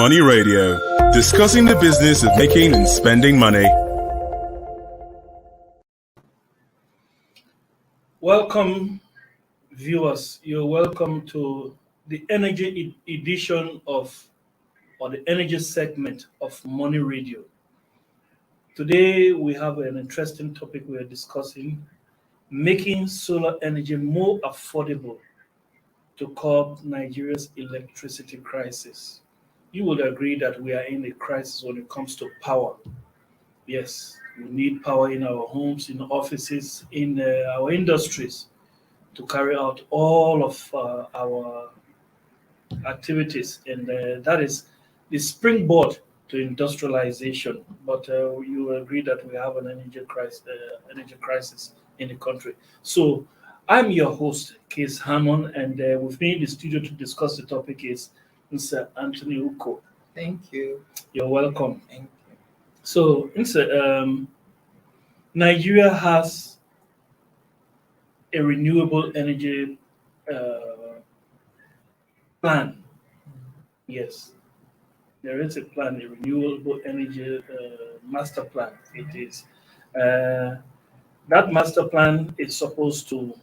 Money Radio, discussing the business of making and spending money. Welcome, viewers. You're welcome to the energy edition or the energy segment of Money Radio. Today, we have an interesting topic we are discussing: making solar energy more affordable to curb Nigeria's electricity crisis. You would agree that we are in a crisis when it comes to power. Yes, we need power in our homes, in offices, in our industries to carry out all of our activities, and that is the springboard to industrialization. But you agree that we have an energy crisis in the country. So I'm your host, Case Hammond, and with me in the studio to discuss the topic is Mr. Anthony Uko. Thank you. You're welcome. Thank you. So, Nigeria has a renewable energy plan. Yes, there is a plan, a renewable energy master plan. It is. That master plan is supposed to,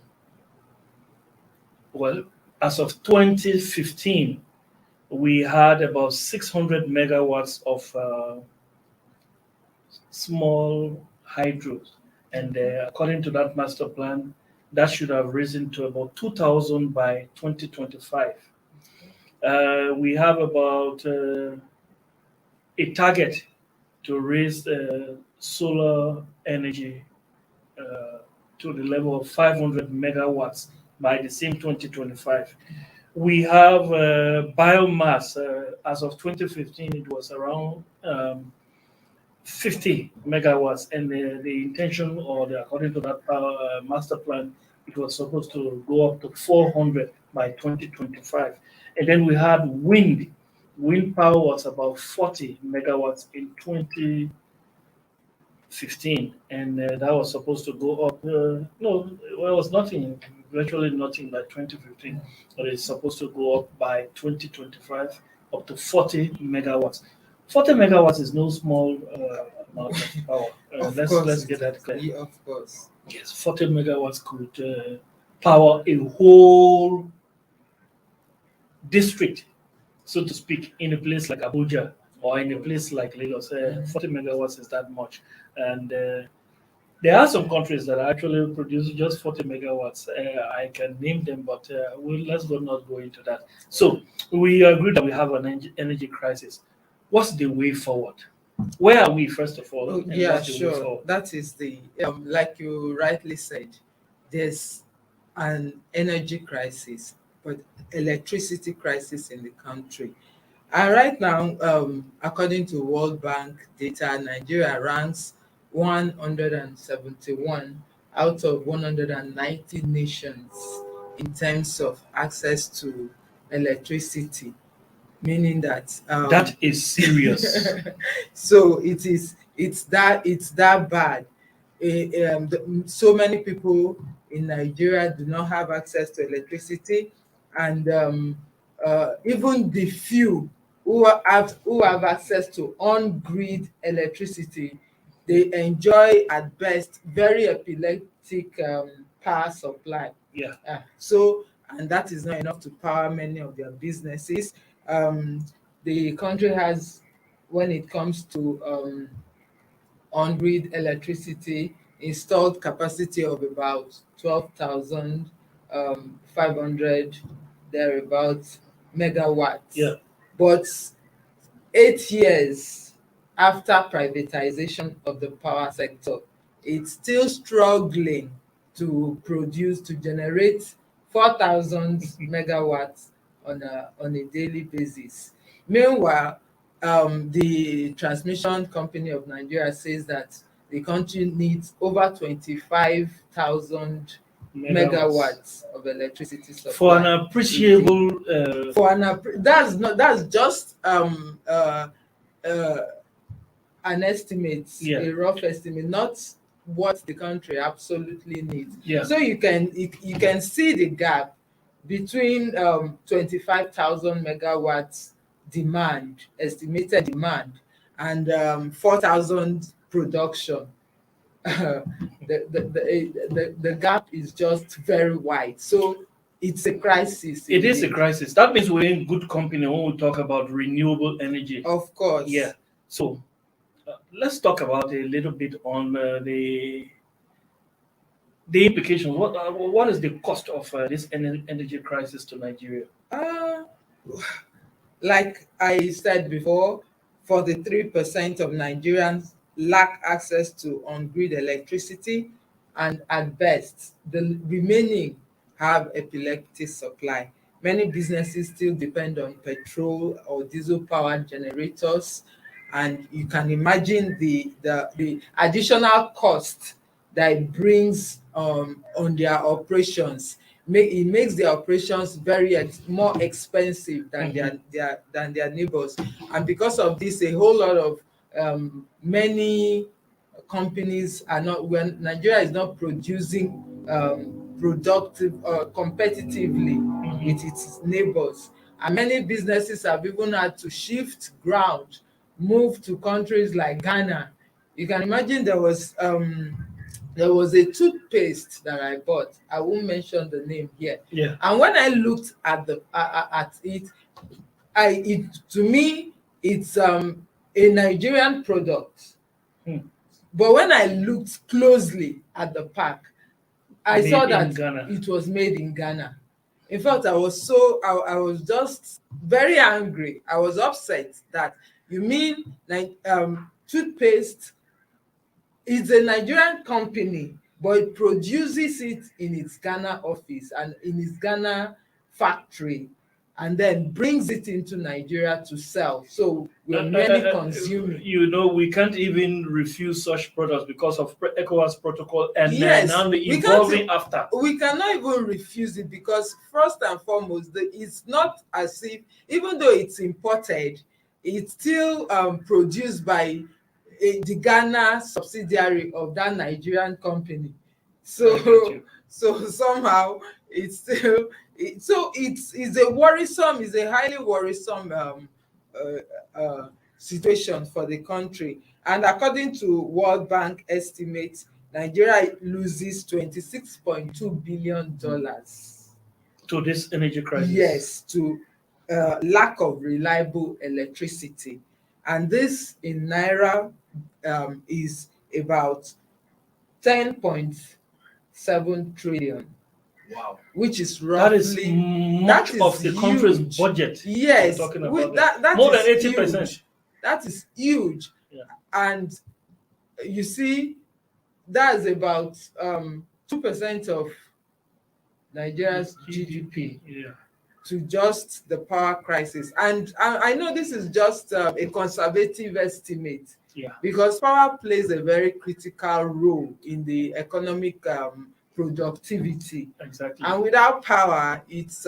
well, as of 2015, we had about 600 megawatts of small hydros. And according to that master plan, that should have risen to about 2,000 by 2025. We have about a target to raise solar energy to the level of 500 megawatts by the same 2025. We have biomass. As of 2015, it was around 50 megawatts, and the intention, according to that master plan, it was supposed to go up to 400 by 2025. And then we had wind. Wind power was about 40 megawatts in 2015, and that was supposed to go up. It was nothing, virtually nothing by 2015, but it's supposed to go up by 2025 up to 40 megawatts. 40 megawatts is no small amount of power. Let's get that clear. Yeah, of course. Yes, 40 megawatts could power a whole district, so to speak, in a place like Abuja or in a place like Lagos. 40 megawatts is that much. And there are some countries that actually produce just 40 megawatts. I can name them, but let's not go into that. So we agree that we have an energy crisis. What's the way forward? Where are we, first of all? Oh, yeah, sure. That is the, like you rightly said, there's an energy crisis, but electricity crisis in the country. And right now, according to World Bank data, Nigeria ranks 171 out of 190 nations in terms of access to electricity. Meaning that that is serious. So it's that bad. So many people in Nigeria do not have access to electricity, and even the few who have access to on-grid electricity, they enjoy at best very epileptic power supply. Yeah. And that is not enough to power many of their businesses. The country has, when it comes to on-grid electricity, installed capacity of about 12,500 thereabouts megawatts. Yeah. But 8 years after privatization of the power sector, it's still struggling to generate 4,000 megawatts on a daily basis. Meanwhile, the transmission company of Nigeria says that the country needs over 25,000 megawatts of electricity supply for an appreciable. That's just an estimate, a rough estimate, not what the country absolutely needs. Yeah. So you can see the gap between 25,000 megawatts estimated demand, and 4,000 production. The gap is just very wide. So it's a crisis. It is a indeed. crisis. That means we're in good company when we talk about renewable energy. Of course. Yeah. So let's talk about a little bit on the implications. What is the cost of this energy crisis to Nigeria? Uh, like I said before, 43% of Nigerians lack access to on-grid electricity, and at best, the remaining have epileptic supply. Many businesses still depend on petrol or diesel-powered generators, and you can imagine the additional cost that it brings on their operations. It makes their operations more expensive than their neighbors, and because of this, a whole lot of many companies are not, when Nigeria is not producing productive competitively with its neighbors, and many businesses have even had to shift ground, move to countries like Ghana. You can imagine there was a toothpaste that I bought. I won't mention the name here. Yeah. And when I looked at it, to me it's a Nigerian product. But when I looked closely at the pack, I saw that it was made in Ghana. In fact, I was just very angry. I was upset that you mean like toothpaste is a Nigerian company, but it produces it in its Ghana office and in its Ghana factory, and then brings it into Nigeria to sell. So we're merely consuming. We can't even refuse such products because of ECOWAS protocol, and Yes, now the evolving after. We cannot even refuse it because first and foremost, it's not as if, even though it's imported, it's still produced by the Ghana subsidiary of that Nigerian company. So somehow it's still it's a highly worrisome situation for the country. And according to World Bank estimates, Nigeria loses $26.2 billion to this energy crisis. Yes, to lack of reliable electricity. And this in Naira is about 10.7 trillion. Wow. Which is roughly much of the country's budget. Yes, talking about that more than is 80%. Huge. That is huge. Yeah. And you see, that's about 2% of Nigeria's GDP. Yeah. To just the power crisis. And I know this is just a conservative estimate, because power plays a very critical role in the economic productivity. Exactly. And without power, it's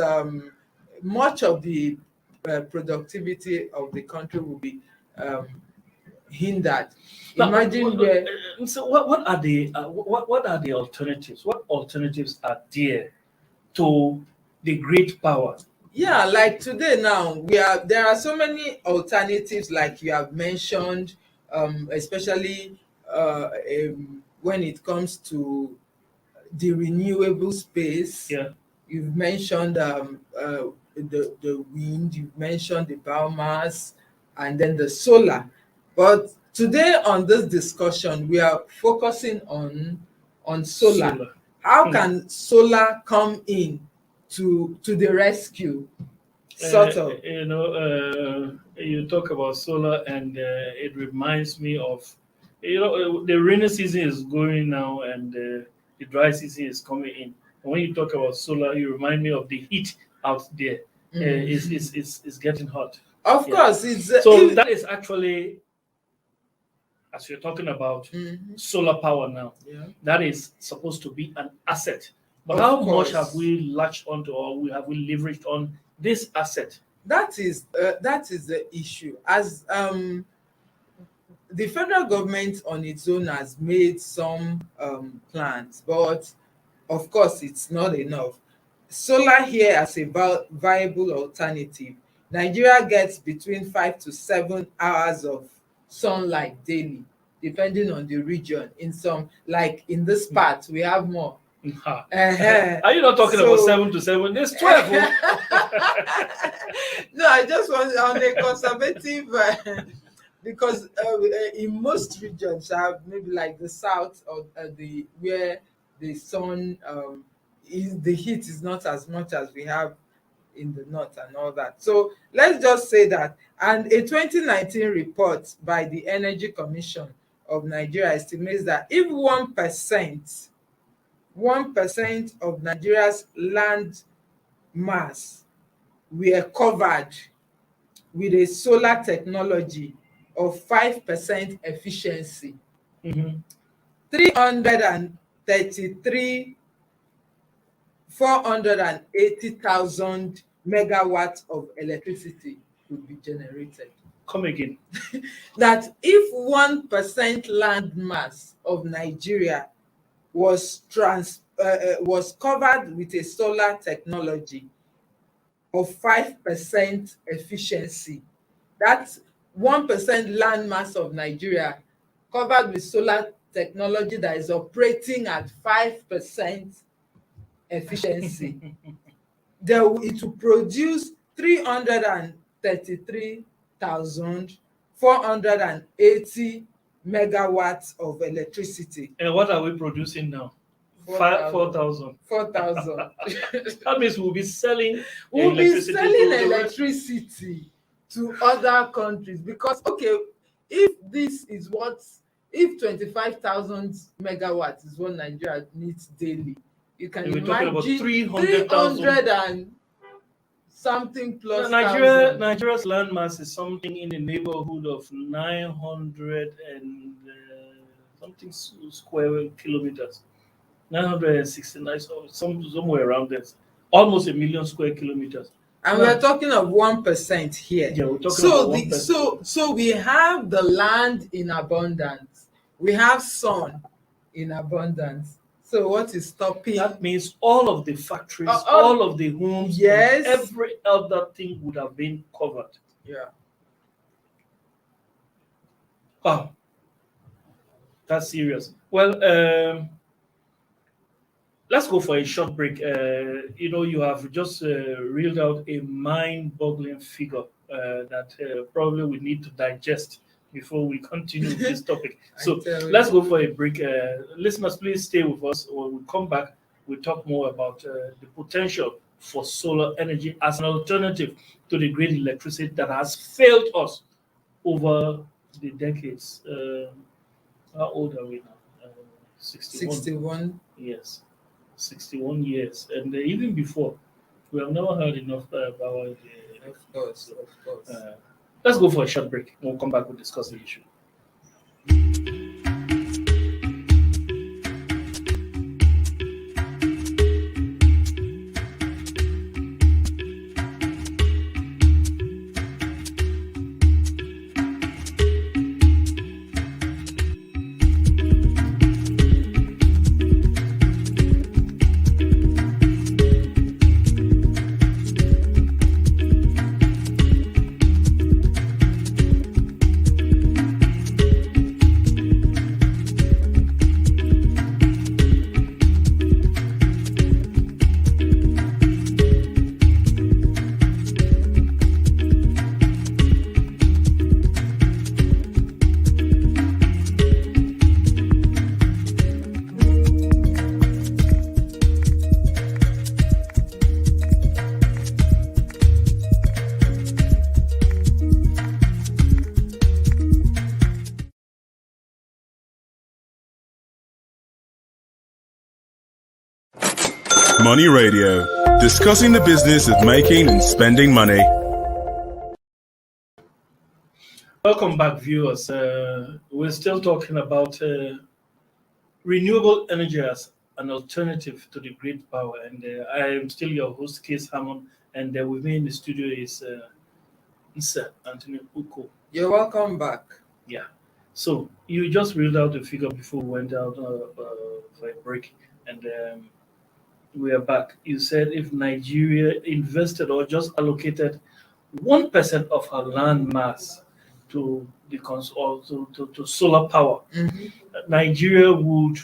much of the productivity of the country will be hindered. Imagine where. So what are the alternatives? What alternatives are there to the great power? Yeah, like today now, there are so many alternatives, like you have mentioned, especially when it comes to the renewable space. Yeah. You've mentioned the wind, you've mentioned the biomass, and then the solar. But today on this discussion, we are focusing on solar. How can solar come in to the rescue? Sort of. You talk about solar, and it reminds me of, the rainy season is going now, and the dry season is coming in. And when you talk about solar, you remind me of the heat out there. It's getting hot. Of course, that is actually, as you're talking about solar power now, that is supposed to be an asset. But how much have we latched onto, or have we leveraged on this asset? That is the issue. As the federal government on its own has made some plans, but of course it's not enough. Solar here as a viable alternative Nigeria gets between 5 to 7 hours of sunlight daily, depending on the region. In some, like in this part, we have more. Ha. Uh-huh. Are you not talking about So- 7 to 7? It's 12. Oh. No, I just want on a conservative because in most regions, maybe like the south or the where the sun is the heat is not as much as we have in the north and all that. So let's just say that. And a 2019 report by the Energy Commission of Nigeria estimates that if 1% of Nigeria's land mass were covered with a solar technology of 5% efficiency, Mhm. 333 480,000 megawatts of electricity could be generated. Come again. That if 1% land mass of Nigeria was covered with a solar technology of 5% efficiency, that 1% land mass of Nigeria covered with solar technology that is operating at 5% efficiency, it will produce 333,480 megawatts of electricity. And what are we producing now? 4,000. 4,000. That means we'll be selling We'll be electricity selling to the rest. electricity to other countries because, okay, if 25,000 megawatts is what Nigeria needs daily, you can We're talking about imagine 300,000. 300 and something plus Nigeria's land mass is something in the neighborhood of 900 and something square kilometers. 969, so somewhere around there. Almost a million square kilometers. and we're talking of 1% here. Yeah, we're talking So about 1%. so we have the land in abundance, we have sun in abundance. So what is stopping? That means all of the factories, all- all of the homes, Yes. and every other thing would have been covered. Yeah. Wow, that's serious. Well, let's go for a short break. You have just reeled out a mind-boggling figure that probably we need to digest before we continue with this topic. So tell you. let's go for a break. Listeners, please stay with us. When we come back, we'll talk more about the potential for solar energy as an alternative to the grid electricity that has failed us over the decades. How old are we now? 61. 61. Yes, 61 years. And even before, we have never heard enough about the Of course. let's go for a short break. We'll come back, we'll discuss the issue. Money Radio, discussing the business of making and spending money. Welcome back, viewers. We're still talking about renewable energy as an alternative to the grid power. And I am still your host, Case Hammond. And with me in the studio is Mr. Anthony Uko. You're welcome back. Yeah. So you just read out the figure before we went out for a break. And we are back. You said if Nigeria invested or just allocated 1% of her land mass to the or to solar power, Nigeria would,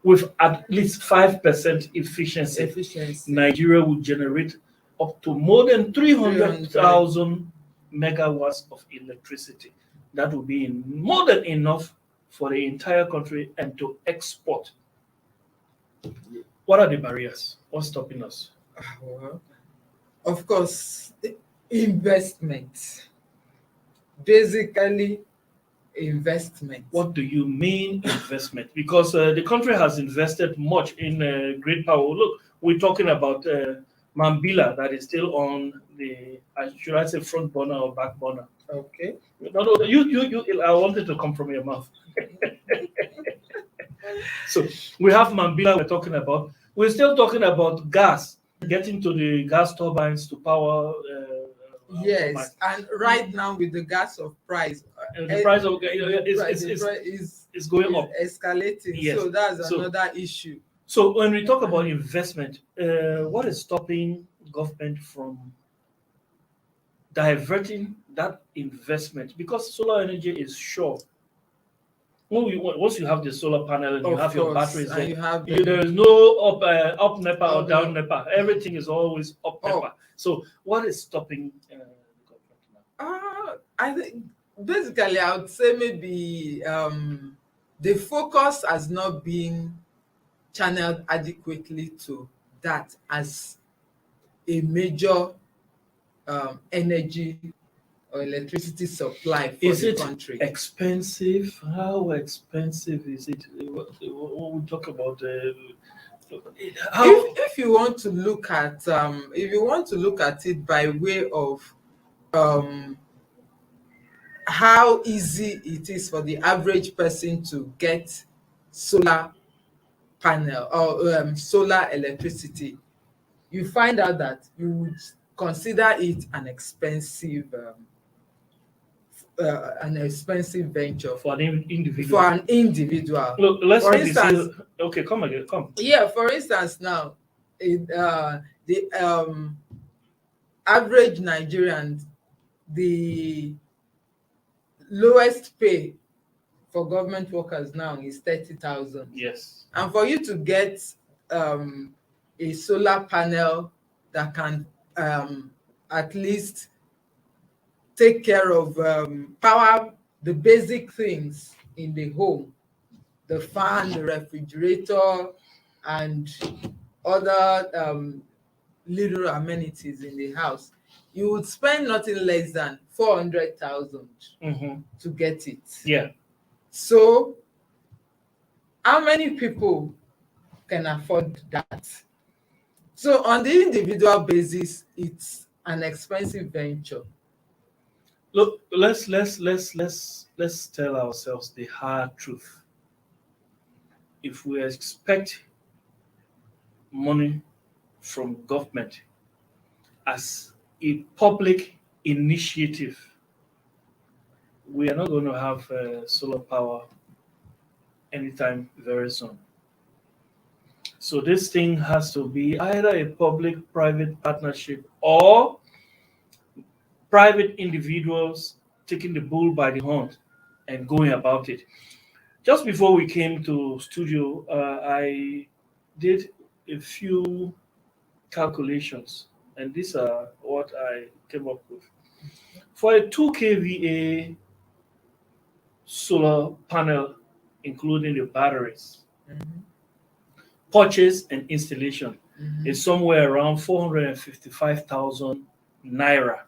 with at least 5% efficiency, Nigeria would generate up to more than 300,000 megawatts of electricity. That would be more than enough for the entire country and to export. What are the barriers? What's stopping us? Well, of course, investment. Basically, investment. What do you mean investment? Because the country has invested much in grid power. Look, we're talking about Mambila that is still on the, should I say front burner or back burner? Okay. No, you. I wanted to come from your mouth. So we have Mambila we're talking about. We're still talking about gas, getting to the gas turbines to power. Yes, and right now with the gas of price, the price of is going up, escalating. Yes. So that's another issue. So when we talk about investment, what is stopping government from diverting that investment? Because solar energy is sure. Once you have the solar panel and you have your batteries, there, there is no up NEPA or down NEPA. Everything is always up NEPA. So what is stopping the government now? I think basically I would say maybe the focus has not been channeled adequately to that as a major energy or electricity supply for the country. Is it expensive? How expensive is it? When we talk about if you want to look at it by way of how easy it is for the average person to get solar panel or solar electricity, you find out that you would consider it an expensive venture for an individual. Look, let's for instance, okay, come again, come. Yeah, for instance, now the average Nigerian, the lowest pay for government workers now is 30,000. Yes. And for you to get a solar panel that can at least take care of power the basic things in the home, the fan, the refrigerator, and other little amenities in the house, you would spend nothing less than 400,000 to get it. Yeah. So how many people can afford that? So on the individual basis, it's an expensive venture. Look, let's tell ourselves the hard truth. If we expect money from government as a public initiative, we are not going to have solar power anytime very soon. So this thing has to be either a public-private partnership or private individuals taking the bull by the horn and going about it. Just before we came to studio, I did a few calculations, and these are what I came up with. For a 2 kVA solar panel, including the batteries, purchase and installation is somewhere around 455,000 naira.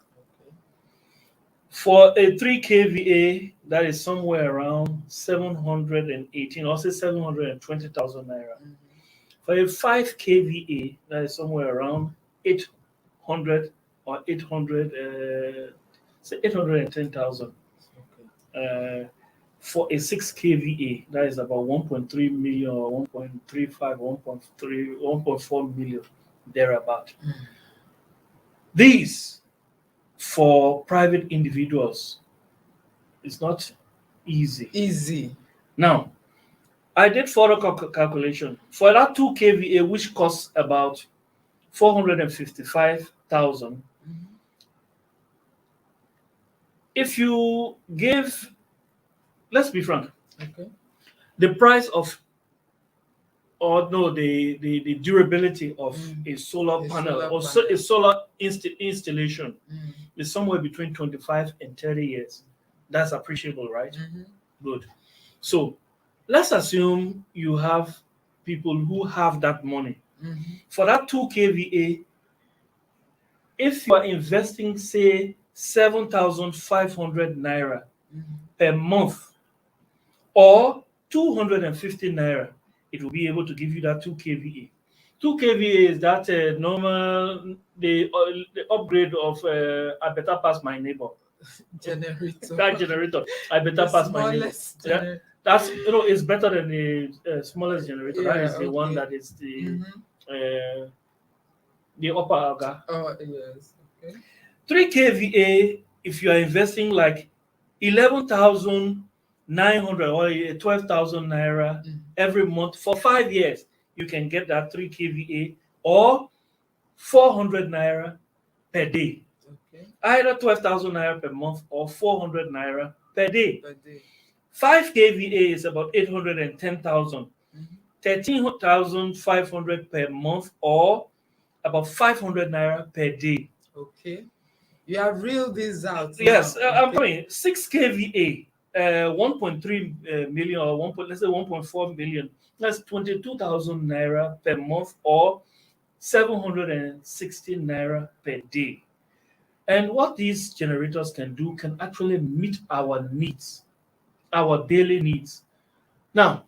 For a 3 kVA, that is somewhere around 718, or say 720,000 naira. For a 5 kVA, that is somewhere around 800 or 800, say 810,000. For a 6 kVA, that is about 1.3 million or 1.35, 1.4 million, thereabout. These, for private individuals, it's not easy. Now, I did further calculation. For that 2 kVA, which costs about 455,000, If you give, let's be frank, Okay. the price of, or no, the durability of a solar A panel solar or panel. a solar installation Mm. is somewhere between 25 and 30 years. That's appreciable, right? Mhm. Good. So let's assume you have people who have that money. Mhm. For that 2 kVA, if you are investing, say, 7,500 naira Mhm. per month or 250 naira, it will be able to give you that 2 kVA. 2 kVA is that normal, the upgrade of I better pass my neighbor. Generator. That generator, I The better pass my neighbor. smallest Yeah, generator. that's, it's better than the smallest generator. That Yeah. is the one Okay. that is Mhm. uh, the upper aga. Oh yes. Okay. 3 kVA, if you are investing like 11,900 or 12,000 naira Mm. every month for 5 years, you can get that 3 kVA or 400 naira per day. Okay. Either 12,000 naira per month or 400 naira per day. Per day. 5 kVA is about 810,000, Mhm. 13,500 per month or about 500 naira per day. Okay. You have reeled this out Yes, now. I'm Okay. coming. 6 kVA, 1.3 million or let's say 1.4 million. That's 22,000 naira per month or 760 naira per day. And what these generators can do can actually meet our needs, our daily needs. Now,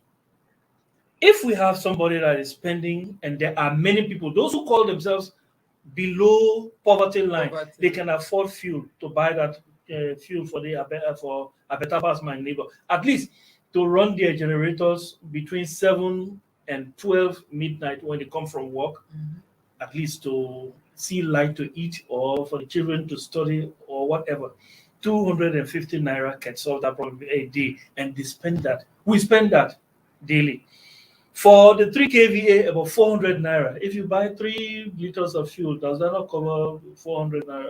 if we have somebody that is spending, and there are many people, those who call themselves below poverty line, Poverty they can line. afford fuel to buy that fuel for for a better pass my neighbor, at least to run their generators between 7 and 12 midnight when they come from work, Mhm. at least to see light to eat or for the children to study or whatever. 250 naira can solve that problem a day, and they spend that. We spend that daily. For the 3 kVA, about 400 naira. If you buy 3 liters of fuel, does that not cover 400 naira?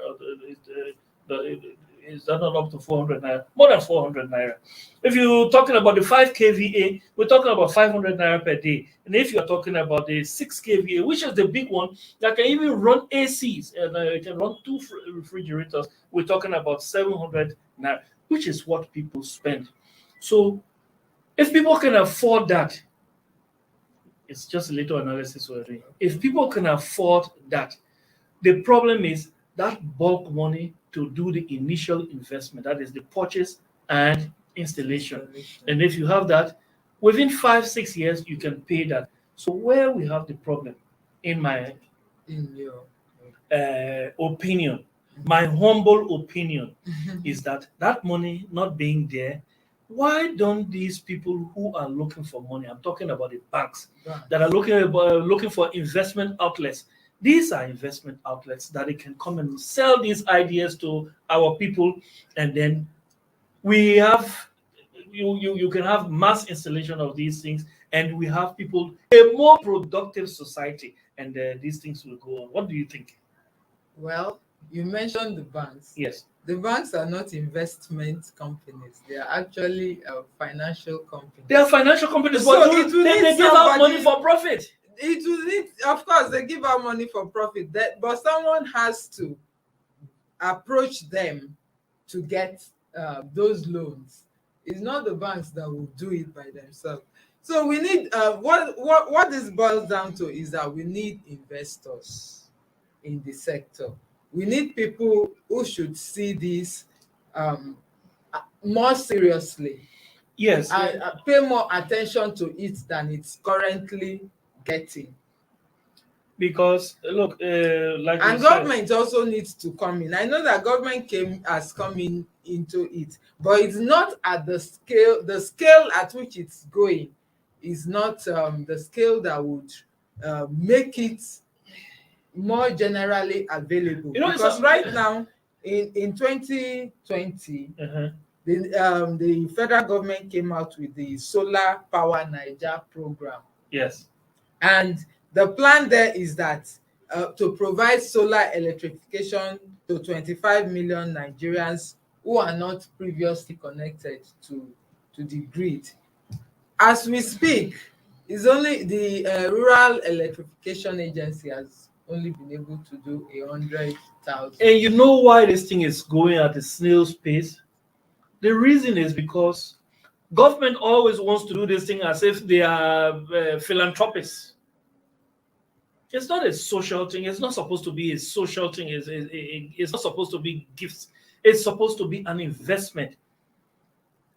Is that not up to 400 naira? More than 400 naira. If you're talking about the 5 kVA, we're talking about 500 naira per day. And if you're talking about the 6 kVA, which is the big one that can even run ACs and it can run two refrigerators, we're talking about 700 naira, which is what people spend. So if people can afford that, it's just a little analysis we're doing. If people can afford that, the problem is that bulk money to do the initial investment, that is the purchase and installation. Installation. And if you have that, within 5, 6 years, you can pay that. So, where we have the problem, in my In your. opinion, my humble opinion, Mhm. is that that money not being there, why don't these people who are looking for money, I'm talking about the banks that are Banks. looking for investment outlets, these are investment outlets that they can come and sell these ideas to our people, and then we have, you can have mass installation of these things, and we have people, a more productive society, and these things will go on. What do you think? Well, you mentioned the banks. Yes. The banks are not investment companies. They are actually financial They are companies. financial companies, but So it will need they give out money somebody. for profit. It will need, of course, they give out money for profit. But someone has to approach them to get those loans. It's not the banks that will do it by themselves. So we need what this boils down to is that we need investors in the sector. We need people who should see this more seriously Yes, and pay more attention to it than it's currently getting. because look, like we And said, government also needs to come in. I know that government has come in into it, but it's not at the scale at which it's going is not the scale that would make it more generally available, it's because right now in 2020 uh-huh. the federal government came out with the Solar Power Naija program, Yes, and the plan there is that to provide solar electrification to 25 million Nigerians who are not previously connected to the grid. As we speak, is only the Rural Electrification Agency has only been able to do 100,000. And you know why this thing is going at a snail's pace? The reason is because government always wants to do this thing as if they are philanthropists. It's not a social thing. It's not supposed to be a social thing. It's not supposed to be gifts. It's supposed to be an investment.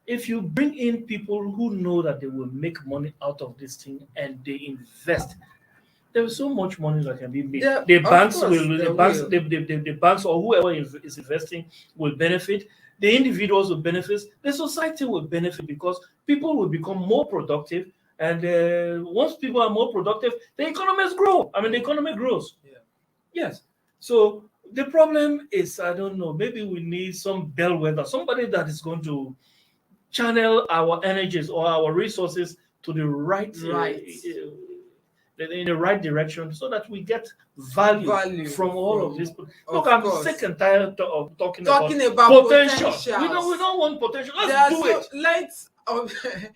If you bring in people who know that they will make money out of this thing and they invest, there is so much money that can be made. Yeah, The of banks course, will, they the banks, will. the banks or whoever is investing will benefit. The individuals will benefit. The society will benefit because people will become more productive. And once people are more productive, the economies grow. I mean, the economy grows. Yeah. Yes. So the problem is, I don't know, maybe we need some bellwether, somebody that is going to channel our energies or our resources to the right, Right. in the right direction, so that we get value from all of this. Look, I'm course. sick and tired of talking about potential. potentials. We don't want potential. There Let's are do it.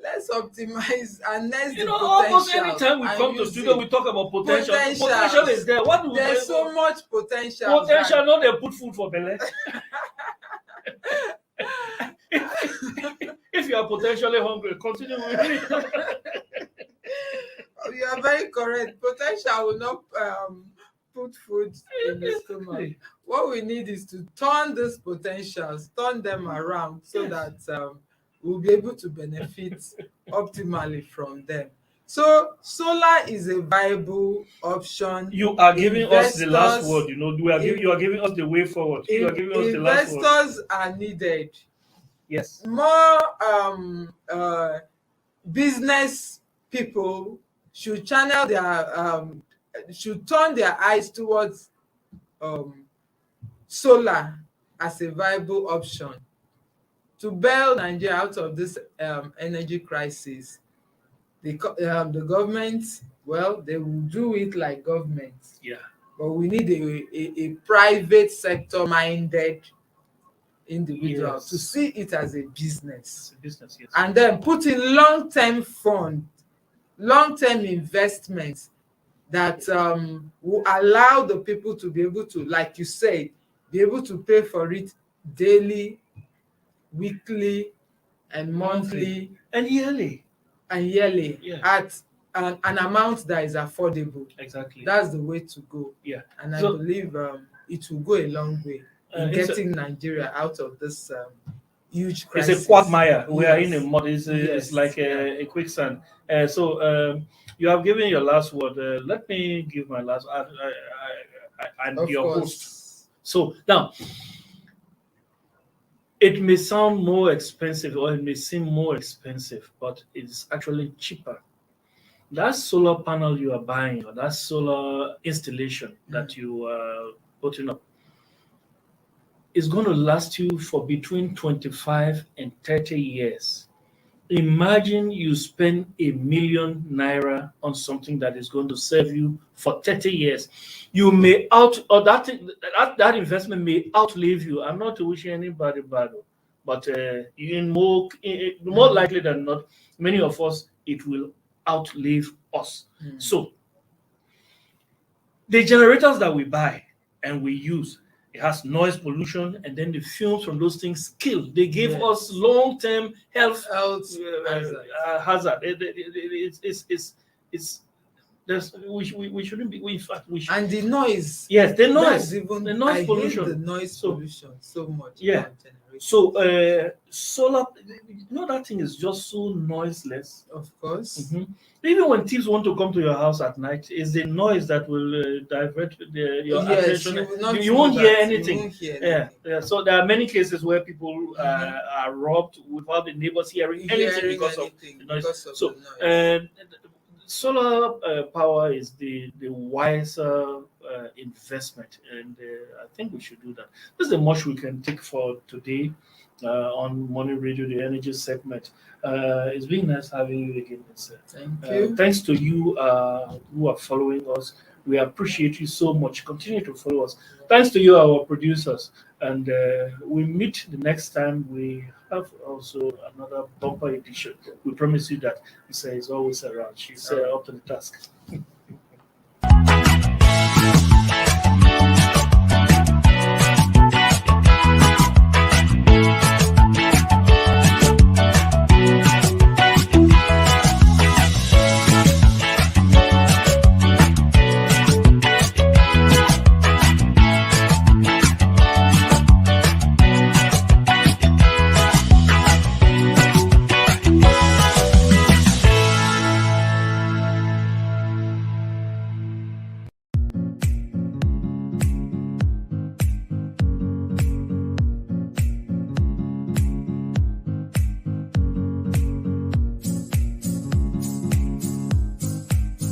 Let's optimize and let's You do know, almost potential anytime we and come to use studio, it. we talk about potential. Potentials. Potential is there. What do we There's do? so much potential. Potential, not they put food for belly. If you are potentially hungry, continue with it. You are very correct. Potential will not put food in the stomach. What we need is to turn these potentials, turn them around so that we'll be able to benefit optimally from them. So solar is a viable option. You are giving us the last Investors- word. You know, you are giving us the way forward. You are giving us the last word. Investors are needed. Yes. More business people should channel their should turn their eyes towards solar as a viable option to bail Nigeria out of this energy crisis. The government, well, they will do it like government. Yeah. But we need a private sector minded individual to see it as a business. It's a business, yes. And then put in long-term fund, long-term investments that will allow the people to be able to, like you said, be able to pay for it daily, weekly, and monthly, and yearly, at an amount that is affordable. Exactly. That's the way to go. Yeah. And I believe it will go a long way in getting Nigeria out of this huge crisis. It's a quagmire. We are in a mud. It's like a quicksand. So you have given your last word. Let me give my last. I'm your host. So now, it may sound more expensive, or it may seem more expensive, but it's actually cheaper. That solar panel you are buying, or that solar installation that you are putting up, is going to last you for between 25 and 30 years. Imagine you spend ₦1,000,000 on something that is going to serve you for 30 years. You may that investment may outlive you. I'm not wishing anybody bad, but more likely than not, many of us, it will outlive us. So the generators that we buy and we use, it has noise pollution, and then the fumes from those things kill. They give us long-term health hazard. We shouldn't be. In fact, we should. And the noise. Yes, the noise. Even the noise pollution. Hate the noise pollution so much. Yeah. So solar, that thing is just so noiseless. Of course. Even when thieves want to come to your house at night, it's the noise that will divert your attention. You won't hear anything. Yeah. So there are many cases where people are robbed without the neighbors hearing anything because of the noise. So solar power is the wiser investment, and I think we should do that. This is the much we can take for today on Money Radio, the energy segment. It's been nice having you again, sir. Thank you. Thanks to you who are following us. We appreciate you so much. Continue to follow us. Thanks to you, our producers. And we meet the next time. We have also another bumper edition. We promise you that Lisa is always around. She's up to the task.